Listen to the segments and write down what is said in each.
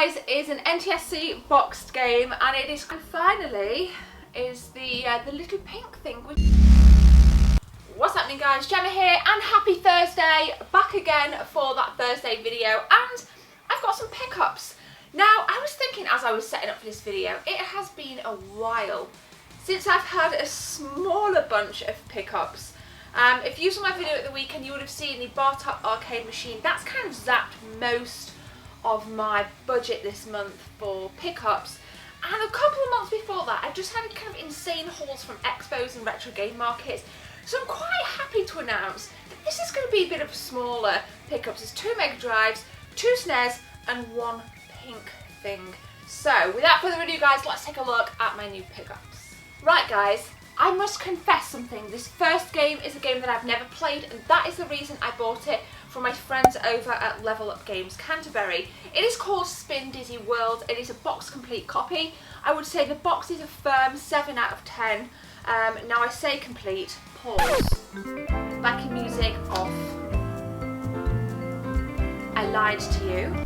guys is an NTSC boxed game, and it is finally the little pink thing. What's happening, guys? Gemma here, and happy Thursday, back again for that Thursday video, and I've got some pickups. Now, I was thinking as I was setting up for this video, it has been a while since I've had a smaller bunch of pickups. If you saw my video at the weekend, you would have seen the bar top arcade machine. That's kind of zapped most of my budget this month for pickups. And a couple of months before that, I just had kind of insane hauls from expos and retro game markets. So I'm quite happy to announce that this is going to be a bit of smaller pickups. There's 2 Mega Drives, 2 SNES, and 1 pink thing. So without further ado, guys, let's take a look at my new pickups. Right, guys, I must confess something. This first game is a game that I've never played, and that is the reason I bought it from my friends over at Level Up Games Canterbury. It is called Spin Dizzy World. It is a box complete copy. I would say the box is a firm 7 out of 10. Now I say complete, pause, backing music off. I lied to you.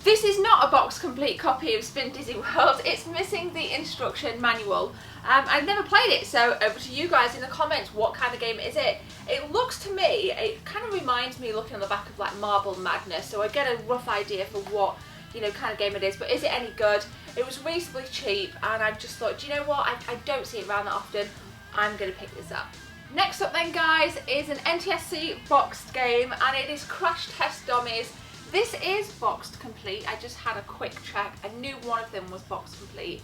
This is not a box complete copy of Spin Dizzy World. It's missing the instruction manual. I've never played it, so over to you guys in the comments. What kind of game is it? It looks to me, it kind of reminds me, looking on the back of like Marble Madness, so I get a rough idea for what, you know, kind of game it is. But is it any good? It was reasonably cheap, and I just thought, do you know what? I don't see it around that often. I'm going to pick this up. Next up then, guys, is an NTSC boxed game, and it is Crash Test Dummies. This is boxed complete. I just had a quick check. I knew one of them was boxed complete.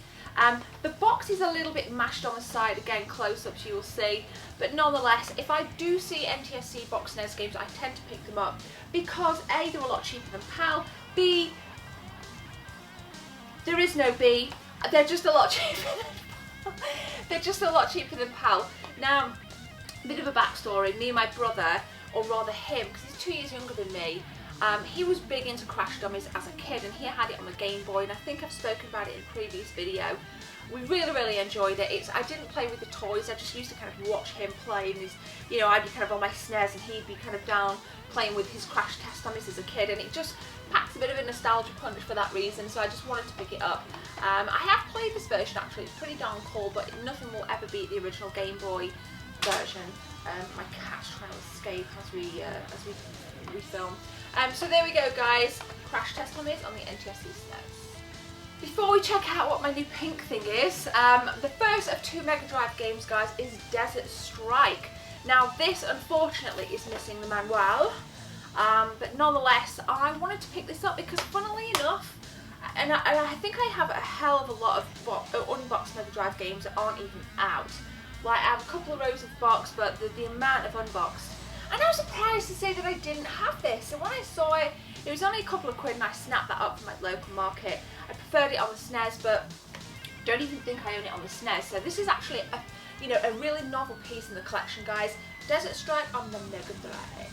The box is a little bit mashed on the side, again close-ups you will see, but nonetheless, if I do see NTSC box NES games, I tend to pick them up because A, they're a lot cheaper than PAL, B, there is no B, they're just a lot cheaper than they're just a lot cheaper than PAL. Now, a bit of a backstory, me and my brother, or rather him, because he's 2 years younger than me, he was big into Crash Dummies as a kid, and he had it on the Game Boy, and I think I've spoken about it in a previous video. We really enjoyed it. I didn't play with the toys, I just used to kind of watch him play, and you know, I'd be kind of on my SNES and he'd be kind of down playing with his Crash Test Dummies as a kid, and it just packs a bit of a nostalgia punch for that reason, so I just wanted to pick it up. I have played this version actually, it's pretty darn cool, but nothing will ever beat the original Game Boy version. My cat's trying to escape as we film. So there we go, guys. Crash Test Dummies on the NTSC SNES. Before we check out what my new pink thing is, the first of 2 Mega Drive games, guys, is Desert Strike. Now this, unfortunately, is missing the manual, but nonetheless, I wanted to pick this up because, funnily enough, and I think I have a hell of a lot of unboxed Mega Drive games that aren't even out. Like, I have a couple of rows of box, but the amount of unboxed. And I was surprised to say that I didn't have this. So when I saw it, it was only a couple of quid, and I snapped that up from my local market. I preferred it on the SNES, but don't even think I own it on the SNES. So this is actually a really novel piece in the collection, guys. Desert Strike on the Mega Drive.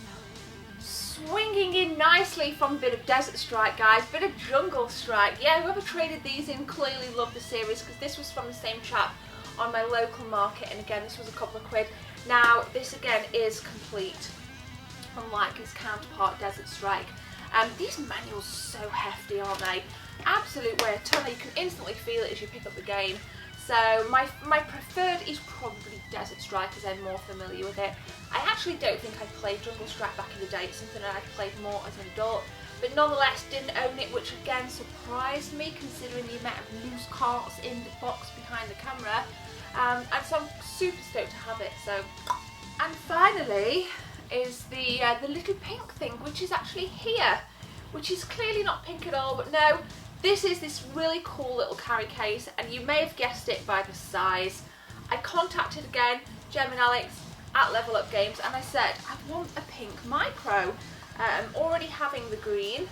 Swinging in nicely from a bit of Desert Strike, guys, bit of Jungle Strike. Yeah, whoever traded these in clearly loved the series, because this was from the same chap on my local market, and again, this was a couple of quid. Now, this again is complete, unlike its counterpart Desert Strike. These manuals are so hefty, aren't they? Absolute wear ton. You can instantly feel it as you pick up the game. So my preferred is probably Desert Strike, as I'm more familiar with it. I actually don't think I played Jungle Strike back in the day. It's something that I played more as an adult, but nonetheless didn't own it, which again surprised me considering the amount of loose carts in the box behind the camera. And so I'm super stoked to have it. So, and finally is the little pink thing, which is actually here, which is clearly not pink at all, but no, this is this really cool little carry case, and you may have guessed it by the size. I contacted again Jem and Alex at Level Up Games, and I said, I want a pink micro. I'm already having the green,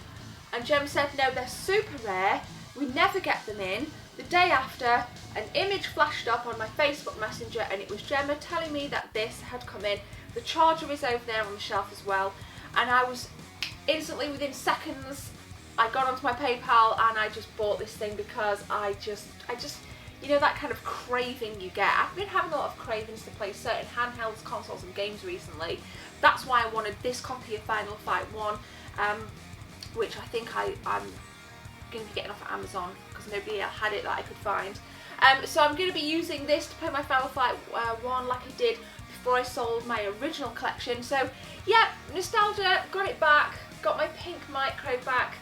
and Jem said, no, they're super rare, we never get them in. The day after, an image flashed up on my Facebook Messenger, and it was Gemma telling me that this had come in. The charger is over there on the shelf as well, and I was instantly, within seconds, I got onto my PayPal and I just bought this thing because I just, you know, that kind of craving you get. I've been having a lot of cravings to play certain handhelds, consoles and games recently. That's why I wanted this copy of Final Fight 1, which I think I'm going to be getting off at Amazon because nobody had it that I could find. So I'm going to be using this to play my Final Fight 1 like I did before I sold my original collection. So yeah, nostalgia, got it back, got my pink micro back.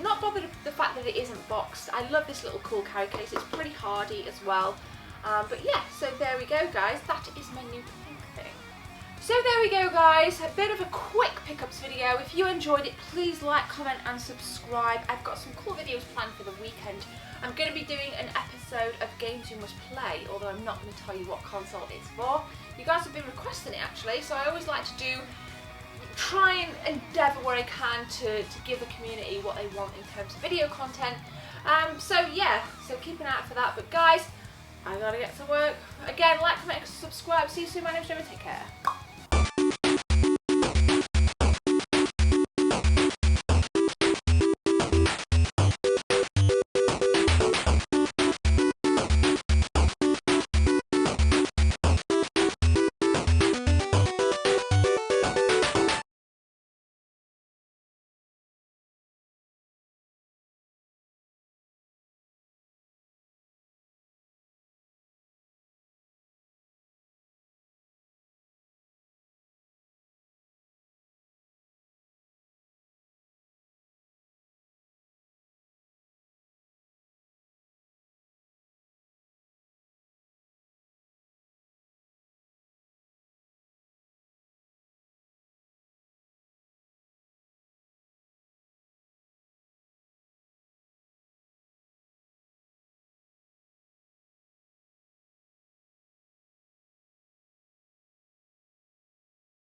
Not bothered with the fact that it isn't boxed. I love this little cool carry case, it's pretty hardy as well. But yeah, so there we go guys, that is my new pink thing. So there we go guys, a bit of a quick pickups video. If you enjoyed it, please like, comment and subscribe. I've got some cool videos planned for the weekend. I'm going to be doing an episode of games you must play, although I'm not going to tell you what console it's for. You guys have been requesting it actually, so I always like to try and endeavour where I can to give the community what they want in terms of video content. So yeah, so keep an eye out for that. But guys, I gotta get to work. Again, like, comment, subscribe. See you soon. My name's Gemma. Take care.